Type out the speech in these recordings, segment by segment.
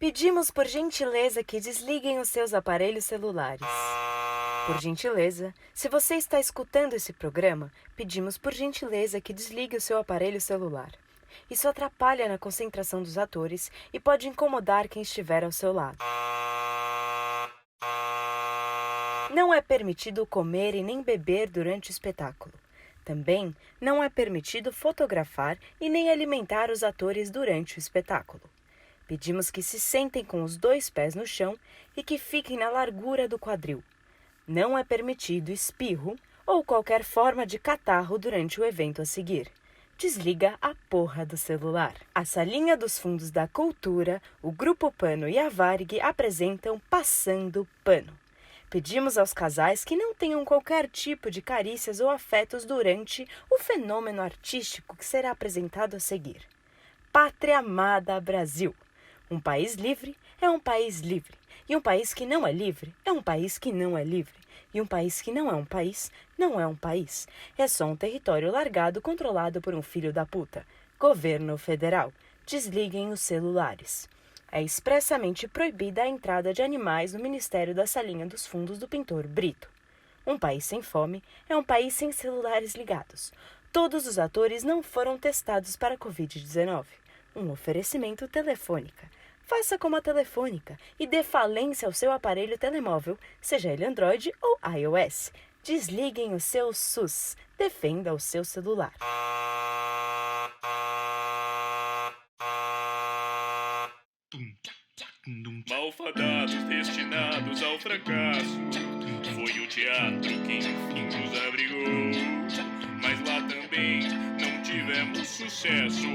Pedimos por gentileza que desliguem os seus aparelhos celulares. Por gentileza, se você está escutando esse programa, pedimos por gentileza que desligue o seu aparelho celular. Isso atrapalha na concentração dos atores e pode incomodar quem estiver ao seu lado. Não é permitido comer e nem beber durante o espetáculo. Também não é permitido fotografar e nem alimentar os atores durante o espetáculo. Pedimos que se sentem com os 2 pés no chão e que fiquem na largura do quadril. Não é permitido espirro ou qualquer forma de catarro durante o evento a seguir. Desliga a porra do celular. A Salinha dos Fundos da Cultura, o Grupo Pano e a Varig apresentam Passando Pano. Pedimos aos casais que não tenham qualquer tipo de carícias ou afetos durante o fenômeno artístico que será apresentado a seguir. Pátria Amada Brasil. Um país livre é um país livre. E um país que não é livre é um país que não é livre. E um país que não é um país, não é um país. É só um território largado controlado por um filho da puta. Governo Federal. Desliguem os celulares. É expressamente proibida a entrada de animais no Ministério da Salinha dos Fundos do Pintor Brito. Um país sem fome é um país sem celulares ligados. Todos os atores não foram testados para a Covid-19. Um oferecimento Telefônica. Faça como a Telefônica e dê falência ao seu aparelho telemóvel, seja ele Android ou iOS. Desliguem o seu SUS. Defenda o seu celular. Malfadados destinados ao fracasso, foi o teatro que enfim nos abrigou. Mas lá também não tivemos sucesso.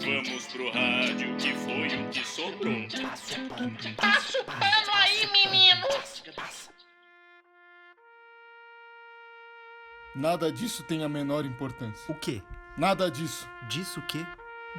Vamos pro rádio, que foi o que sobrou. Passa o pano aí, menino! Nada disso tem a menor importância. O quê? Nada disso. Disso o quê?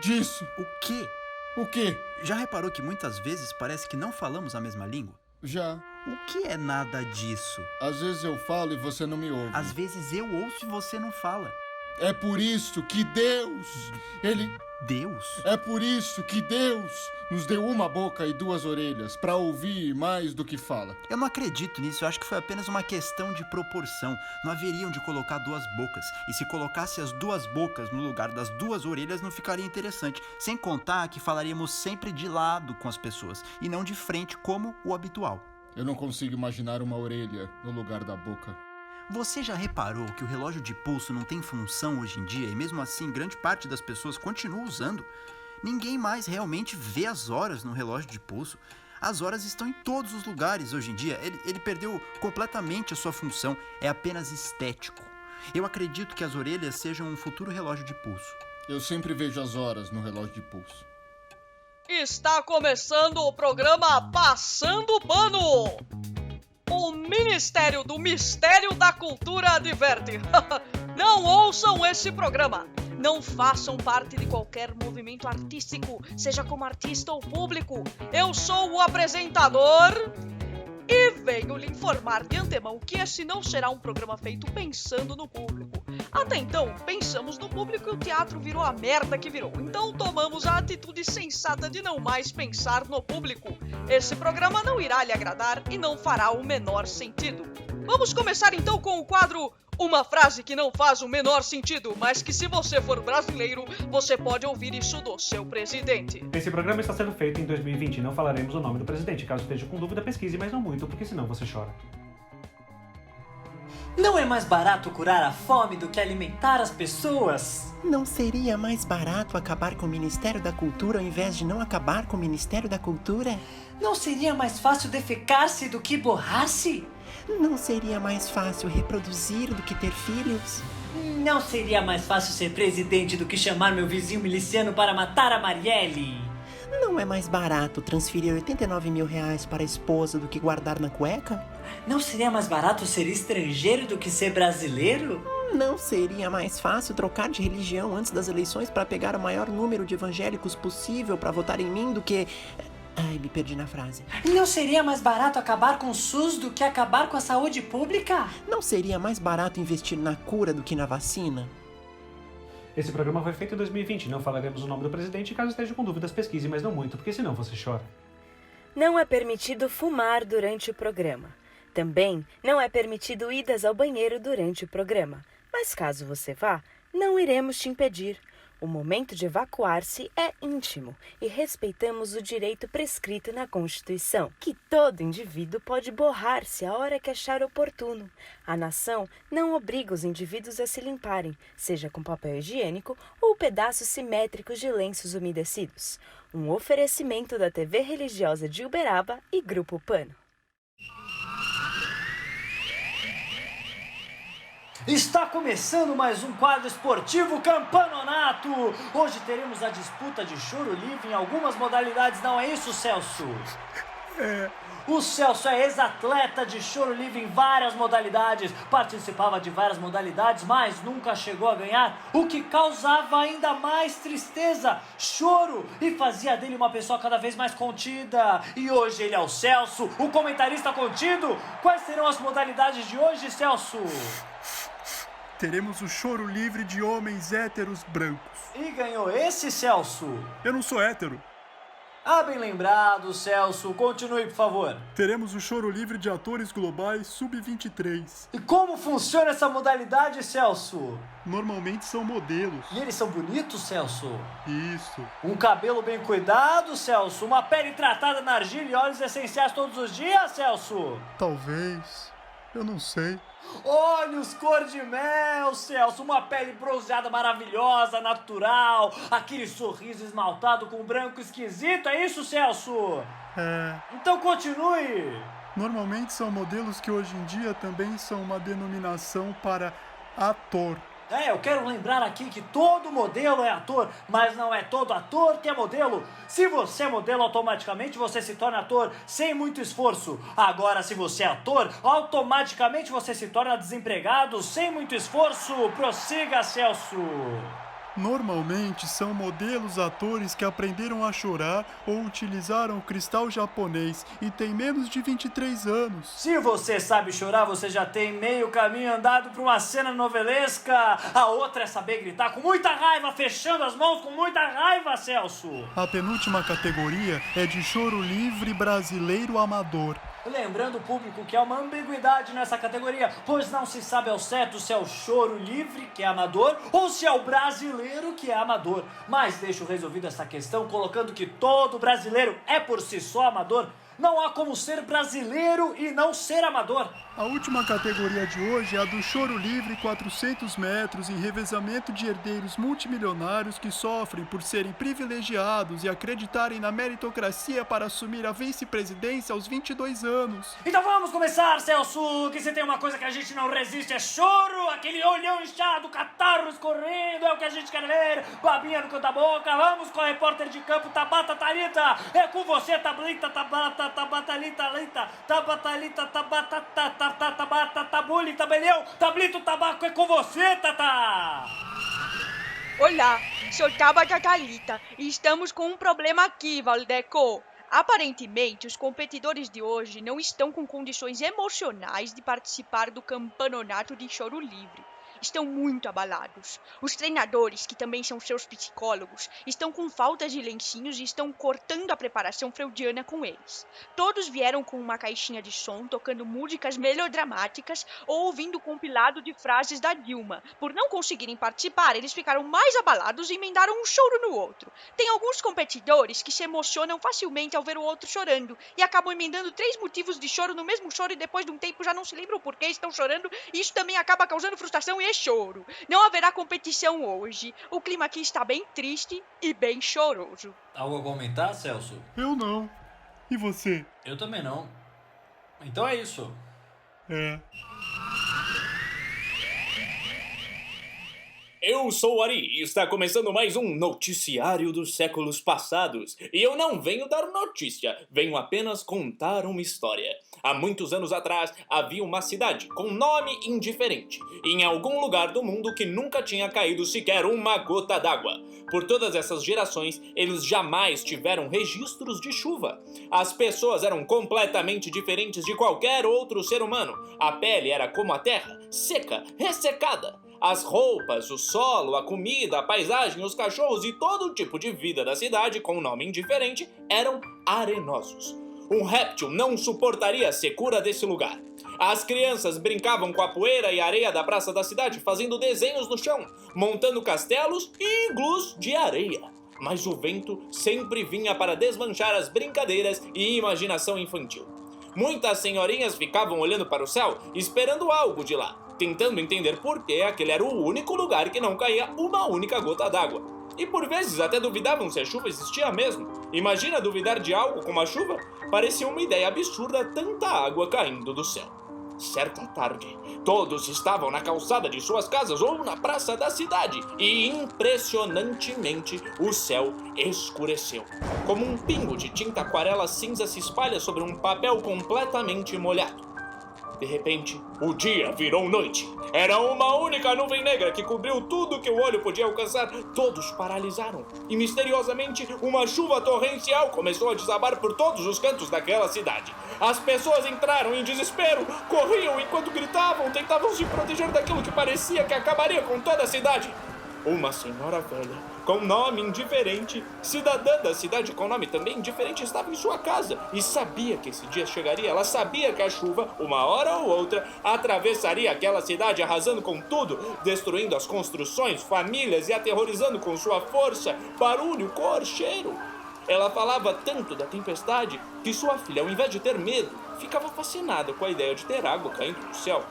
Disso. O quê? O quê? Já reparou que muitas vezes parece que não falamos a mesma língua? Já. O que é nada disso? Às vezes eu falo e você não me ouve. Às vezes eu ouço e você não fala. É por isso que Deus, Deus? É por isso que Deus nos deu uma boca e 2 orelhas para ouvir mais do que fala. Eu não acredito nisso, eu acho que foi apenas uma questão de proporção. Não haveriam de colocar 2 bocas. E se colocasse as 2 bocas no lugar das 2 orelhas, não ficaria interessante. Sem contar que falaríamos sempre de lado com as pessoas e não de frente como o habitual. Eu não consigo imaginar uma orelha no lugar da boca. Você já reparou que o relógio de pulso não tem função hoje em dia e mesmo assim grande parte das pessoas continua usando? Ninguém mais realmente vê as horas no relógio de pulso. As horas estão em todos os lugares hoje em dia. Ele perdeu completamente a sua função. É apenas estético. Eu acredito que as orelhas sejam um futuro relógio de pulso. Eu sempre vejo as horas no relógio de pulso. Está começando o programa Passando Pano. O Ministério do Mistério da Cultura adverte. Não ouçam esse programa. Não façam parte de qualquer movimento artístico, seja como artista ou público. Eu sou o apresentador e venho lhe informar de antemão que esse não será um programa feito pensando no público. Até então, pensamos no público e o teatro virou a merda que virou. Então tomamos a atitude sensata de não mais pensar no público. Esse programa não irá lhe agradar e não fará o menor sentido. Vamos começar então com o quadro Uma Frase que Não Faz o Menor Sentido, mas que se você for brasileiro, você pode ouvir isso do seu presidente. Esse programa está sendo feito em 2020 e não falaremos o nome do presidente. Caso esteja com dúvida, pesquise, mas não muito, porque senão você chora. Não é mais barato curar a fome do que alimentar as pessoas? Não seria mais barato acabar com o Ministério da Cultura ao invés de não acabar com o Ministério da Cultura? Não seria mais fácil defecar-se do que borrar-se? Não seria mais fácil reproduzir do que ter filhos? Não seria mais fácil ser presidente do que chamar meu vizinho miliciano para matar a Marielle? Não é mais barato transferir 89 mil reais para a esposa do que guardar na cueca? Não seria mais barato ser estrangeiro do que ser brasileiro? Não seria mais fácil trocar de religião antes das eleições para pegar o maior número de evangélicos possível para votar em mim do que... Ai, me perdi na frase. Não seria mais barato acabar com o SUS do que acabar com a saúde pública? Não seria mais barato investir na cura do que na vacina? Esse programa foi feito em 2020, não falaremos o nome do presidente. Caso esteja com dúvidas, pesquise, mas não muito, porque senão você chora. não é permitido fumar durante o programa. Também não é permitido idas ao banheiro durante o programa. Mas caso você vá, não iremos te impedir. O momento de evacuar-se é íntimo e respeitamos o direito prescrito na Constituição, que todo indivíduo pode borrar-se a hora que achar oportuno. A nação não obriga os indivíduos a se limparem, seja com papel higiênico ou pedaços simétricos de lenços umedecidos. Um oferecimento da TV religiosa de Uberaba e Grupo Pano. Está começando mais um quadro esportivo Campanonato. Hoje teremos a disputa de choro livre em algumas modalidades, não é isso, Celso? O Celso é ex-atleta de choro livre em várias modalidades, participava de várias modalidades, mas nunca chegou a ganhar, o que causava ainda mais tristeza, choro, e fazia dele uma pessoa cada vez mais contida. E hoje ele é o Celso, o comentarista contido. Quais serão as modalidades de hoje, Celso? Teremos o choro livre de homens héteros brancos. E ganhou esse, Celso? Eu não sou hétero. Ah, bem lembrado, Celso. Continue, por favor. Teremos o choro livre de atores globais sub-23. E como funciona essa modalidade, Celso? Normalmente são modelos. E eles são bonitos, Celso? Isso. Um cabelo bem cuidado, Celso? Uma pele tratada na argila e óleos essenciais todos os dias, Celso? Talvez. Eu não sei. Olhos cor de mel, Celso, uma pele bronzeada maravilhosa, natural, aquele sorriso esmaltado com branco esquisito, é isso, Celso? Então continue. Normalmente são modelos que hoje em dia também são uma denominação para ator. Eu quero lembrar aqui que todo modelo é ator, mas não é todo ator que é modelo. Se você é modelo, automaticamente você se torna ator sem muito esforço. Agora, se você é ator, automaticamente você se torna desempregado sem muito esforço. Prossiga, Celso. Normalmente são modelos atores que aprenderam a chorar ou utilizaram o cristal japonês e têm menos de 23 anos. Se você sabe chorar, você já tem meio caminho andado para uma cena novelesca. A outra é saber gritar com muita raiva, fechando as mãos com muita raiva, Celso. A penúltima categoria é de choro livre brasileiro amador. Lembrando o público que há uma ambiguidade nessa categoria, pois não se sabe ao certo se é o choro livre, que é amador, ou se é o brasileiro, que é amador. Mas deixo resolvida essa questão colocando que todo brasileiro é por si só amador. Não há como ser brasileiro e não ser amador. A última categoria de hoje é a do choro livre 400 metros em revezamento de herdeiros multimilionários que sofrem por serem privilegiados e acreditarem na meritocracia para assumir a vice-presidência aos 22 anos. Então vamos começar, Celso, que se tem uma coisa que a gente não resiste é choro, aquele olhão inchado, catarro escorrendo, é o que a gente quer ver, babinha no canto da boca. Vamos com a repórter de campo, Tabata Thalita, é com você, Tablita, Tabata, Tabatalita, Leita, Tabatalita, Tabata, Tabata, Tabuli, Tabeleu, Tablito, Tabaco, é com você, Tata! Olá, sou Tabata Thalita e estamos com um problema aqui, Valdeco. Aparentemente, os competidores de hoje não estão com condições emocionais de participar do Campanonato de Choro Livre. Estão muito abalados. Os treinadores, que também são seus psicólogos, estão com faltas de lencinhos e estão cortando a preparação freudiana com eles. Todos vieram com uma caixinha de som, tocando músicas melodramáticas ou ouvindo compilado de frases da Dilma. Por não conseguirem participar, eles ficaram mais abalados e emendaram um choro no outro. Tem alguns competidores que se emocionam facilmente ao ver o outro chorando e acabam emendando 3 motivos de choro no mesmo choro e depois de um tempo já não se lembram por que estão chorando, e isso também acaba causando frustração e choro. Não haverá competição hoje. O clima aqui está bem triste e bem choroso. Algo a comentar, Celso? Eu não. E você? Eu também não. Então é isso. Eu sou o Ari e está começando mais um noticiário dos séculos passados. E eu não venho dar notícia, venho apenas contar uma história. Há muitos anos atrás, havia uma cidade com nome indiferente, em algum lugar do mundo que nunca tinha caído sequer uma gota d'água. Por todas essas gerações, eles jamais tiveram registros de chuva. As pessoas eram completamente diferentes de qualquer outro ser humano. A pele era como a terra, seca, ressecada. As roupas, o solo, a comida, a paisagem, os cachorros e todo tipo de vida da cidade com nome indiferente eram arenosos. Um réptil não suportaria a secura desse lugar. As crianças brincavam com a poeira e areia da praça da cidade, fazendo desenhos no chão, montando castelos e iglus de areia. Mas o vento sempre vinha para desmanchar as brincadeiras e imaginação infantil. Muitas senhorinhas ficavam olhando para o céu, esperando algo de lá, tentando entender por que aquele era o único lugar que não caía uma única gota d'água. E por vezes até duvidavam se a chuva existia mesmo. Imagina duvidar de algo como a chuva? Parecia uma ideia absurda, tanta água caindo do céu. Certa tarde, todos estavam na calçada de suas casas ou na praça da cidade e, impressionantemente, o céu escureceu. Como um pingo de tinta aquarela cinza se espalha sobre um papel completamente molhado. De repente, o dia virou noite. Era uma única nuvem negra que cobriu tudo que o olho podia alcançar. Todos paralisaram. E, misteriosamente, uma chuva torrencial começou a desabar por todos os cantos daquela cidade. As pessoas entraram em desespero, corriam enquanto gritavam, tentavam se proteger daquilo que parecia que acabaria com toda a cidade. Uma senhora velha, com nome indiferente, cidadã da cidade com nome também indiferente, estava em sua casa e sabia que esse dia chegaria. Ela sabia que a chuva, uma hora ou outra, atravessaria aquela cidade, arrasando com tudo, destruindo as construções, famílias e aterrorizando com sua força, barulho, cor, cheiro. Ela falava tanto da tempestade que sua filha, ao invés de ter medo, ficava fascinada com a ideia de ter água caindo do céu.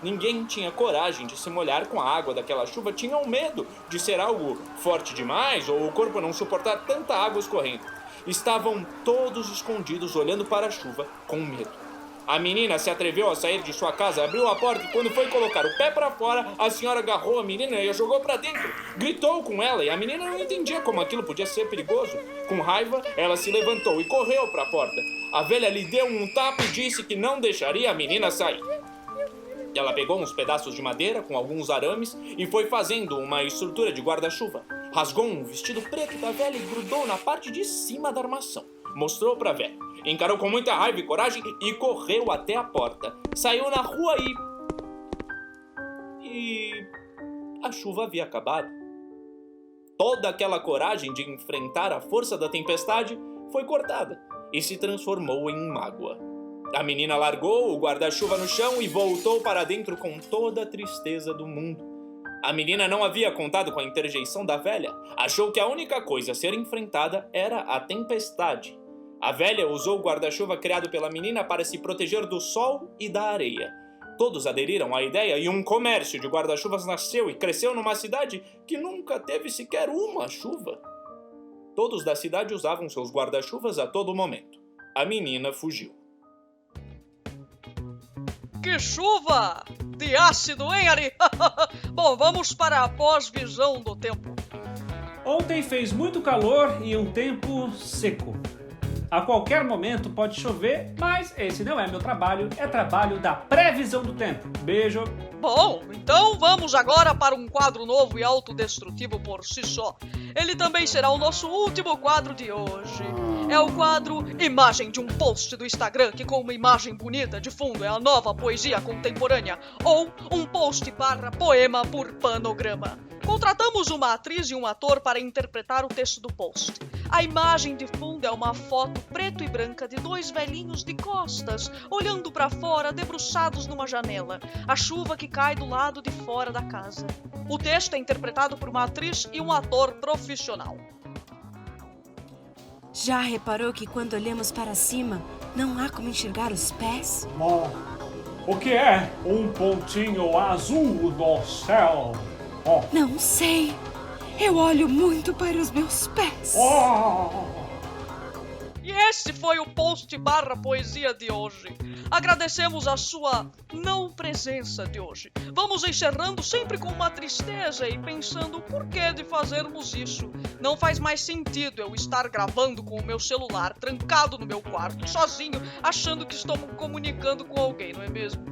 Ninguém tinha coragem de se molhar com a água daquela chuva, tinham medo de ser algo forte demais ou o corpo não suportar tanta água escorrendo. Estavam todos escondidos olhando para a chuva com medo. A menina se atreveu a sair de sua casa, abriu a porta e quando foi colocar o pé para fora, a senhora agarrou a menina e a jogou para dentro. Gritou com ela e a menina não entendia como aquilo podia ser perigoso. Com raiva, ela se levantou e correu para a porta. A velha lhe deu um tapa e disse que não deixaria a menina sair. Ela pegou uns pedaços de madeira com alguns arames e foi fazendo uma estrutura de guarda-chuva. Rasgou um vestido preto da velha e grudou na parte de cima da armação. Mostrou para a velha. Encarou com muita raiva e coragem e correu até a porta. Saiu na rua e a chuva havia acabado. Toda aquela coragem de enfrentar a força da tempestade foi cortada e se transformou em mágoa. A menina largou o guarda-chuva no chão e voltou para dentro com toda a tristeza do mundo. A menina não havia contado com a interjeição da velha. Achou que a única coisa a ser enfrentada era a tempestade. A velha usou o guarda-chuva criado pela menina para se proteger do sol e da areia. Todos aderiram à ideia e um comércio de guarda-chuvas nasceu e cresceu numa cidade que nunca teve sequer uma chuva. Todos da cidade usavam seus guarda-chuvas a todo momento. A menina fugiu. Que chuva! De ácido, hein, Ari? Bom, vamos para a pós-visão do tempo. Ontem fez muito calor e um tempo seco. A qualquer momento pode chover, mas esse não é meu trabalho, é trabalho da previsão do tempo. Beijo! Bom, então vamos agora para um quadro novo e autodestrutivo por si só. Ele também será o nosso último quadro de hoje. É o quadro Imagem de um Post do Instagram, que com uma imagem bonita de fundo é a nova poesia contemporânea, ou um post/poema por panograma. Contratamos uma atriz e um ator para interpretar o texto do post. A imagem de fundo é uma foto preto e branca de dois velhinhos de costas, olhando para fora, debruçados numa janela. A chuva que cai do lado de fora da casa. O texto é interpretado por uma atriz e um ator profissional. Já reparou que quando olhamos para cima, não há como enxergar os pés? O que é um pontinho azul no céu? Não sei. Eu olho muito para os meus pés. E esse foi o post/poesia de hoje. Agradecemos a sua não presença de hoje. Vamos encerrando sempre com uma tristeza e pensando o porquê de fazermos isso. Não faz mais sentido eu estar gravando com o meu celular, trancado no meu quarto, sozinho, achando que estou comunicando com alguém, não é mesmo?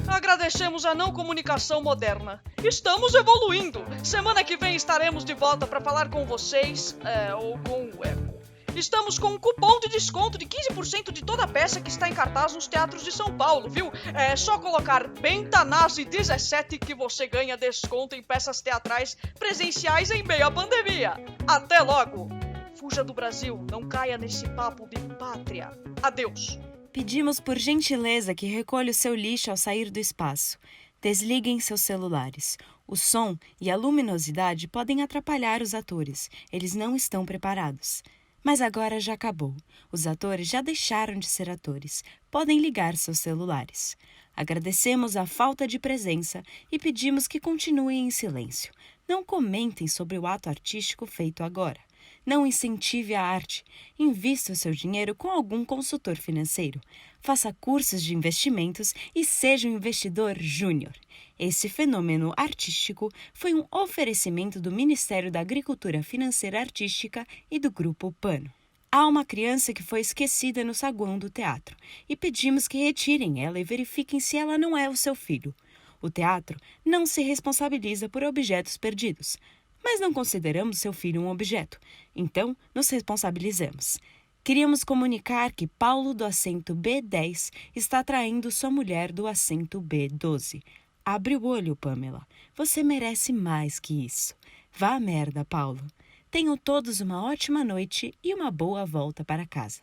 Agradecemos a não comunicação moderna. Estamos evoluindo. Semana que vem estaremos de volta para falar com vocês, ou com o Eco. Estamos com um cupom de desconto de 15% de toda a peça que está em cartaz nos teatros de São Paulo, viu? É só colocar Bentanazzi17 que você ganha desconto em peças teatrais presenciais em meio à pandemia. Até logo! Fuja do Brasil, não caia nesse papo de pátria. Adeus. Pedimos por gentileza que recolha o seu lixo ao sair do espaço. Desliguem seus celulares. O som e a luminosidade podem atrapalhar os atores. Eles não estão preparados. Mas agora já acabou. Os atores já deixaram de ser atores. Podem ligar seus celulares. Agradecemos a falta de presença e pedimos que continuem em silêncio. Não comentem sobre o ato artístico feito agora. Não incentive a arte. Invista o seu dinheiro com algum consultor financeiro. Faça cursos de investimentos e seja um investidor júnior. Esse fenômeno artístico foi um oferecimento do Ministério da Agricultura Financeira Artística e do Grupo Pano. Há uma criança que foi esquecida no saguão do teatro e pedimos que retirem ela e verifiquem se ela não é o seu filho. O teatro não se responsabiliza por objetos perdidos, mas não consideramos seu filho um objeto, então nos responsabilizamos. Queríamos comunicar que Paulo do assento B10 está traindo sua mulher do assento B12. Abre o olho, Pamela. Você merece mais que isso. Vá à merda, Paulo. Tenham todos uma ótima noite e uma boa volta para casa.